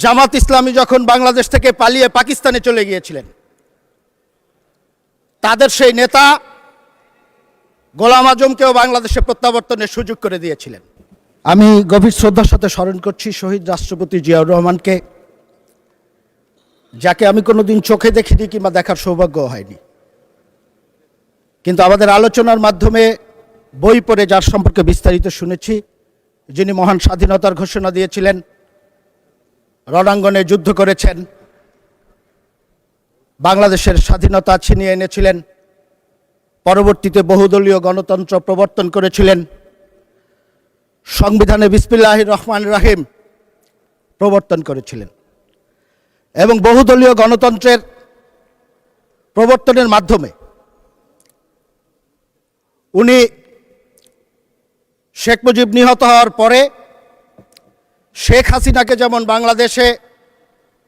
জামাত ইসলামী যখন বাংলাদেশ থেকে পালিয়ে পাকিস্তানে চলে গিয়েছিলেন, তাদের সেই নেতা গোলাম আজমকেও বাংলাদেশে প্রত্যাবর্তনের সুযোগ করে দিয়েছিলেন। আমি গভীর শ্রদ্ধার সাথে স্মরণ করছি শহীদ রাষ্ট্রপতি জিয়াউর রহমানকে, যাকে আমি কোনোদিন চোখে দেখিনি কিংবা দেখার সৌভাগ্য হয়নি, কিন্তু আমাদের আলোচনার মাধ্যমে বই পড়ে যার সম্পর্কে বিস্তারিত শুনেছি, যিনি মহান স্বাধীনতার ঘোষণা দিয়েছিলেন, রণাঙ্গনে যুদ্ধ করেছেন, বাংলাদেশের স্বাধীনতা ছিনিয়ে এনেছিলেন, পরবর্তীতে বহুদলীয় গণতন্ত্র প্রবর্তন করেছিলেন, সংবিধানে বিসমিল্লাহির রহমানির রহিম প্রবর্তন করেছিলেন এবং বহুদলীয় গণতন্ত্রের প্রবর্তনের মাধ্যমে উনি শেখ মুজিব নিহত হওয়ার পরে শেখ হাসিনাকে যেমন বাংলাদেশে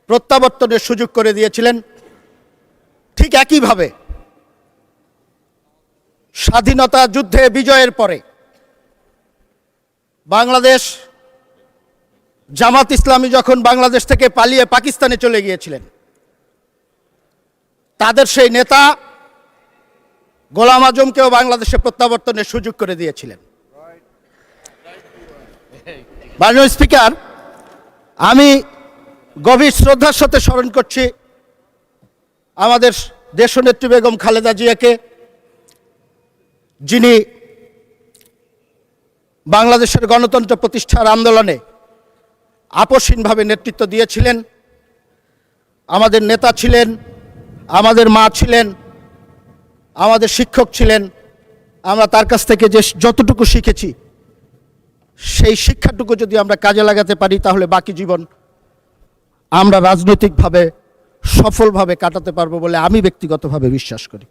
প্রত্যাবর্তনের সুযোগ করে দিয়েছিলেন, ঠিক একইভাবে স্বাধীনতা যুদ্ধে বিজয়ের পরে বাংলাদেশ জামাত ইসলামী যখন বাংলাদেশ থেকে পালিয়ে পাকিস্তানে চলে গিয়েছিলেন, তাদের সেই নেতা গোলাম আজমকেও বাংলাদেশে প্রত্যাবর্তনের সুযোগ করে দিয়েছিলেন। মাননীয় স্পিকার, আমি গভীর শ্রদ্ধার সাথে স্মরণ করছি আমাদের দেশনেত্রী বেগম খালেদা জিয়াকে, যিনি বাংলাদেশের গণতন্ত্র প্রতিষ্ঠার আন্দোলনে আপসহীনভাবে নেতৃত্ব দিয়েছিলেন। আমাদের নেতা ছিলেন, আমাদের মা ছিলেন, আমাদের শিক্ষক ছিলেন। আমরা তার কাছ থেকে যে যতটুকু শিখেছি, সেই শিক্ষাটুকু যদি আমরা কাজে লাগাতে পারি, তাহলে বাকি জীবন আমরা রাজনৈতিকভাবে সফলভাবে কাটাতে পারবো বলে আমি ব্যক্তিগতভাবে বিশ্বাস করি।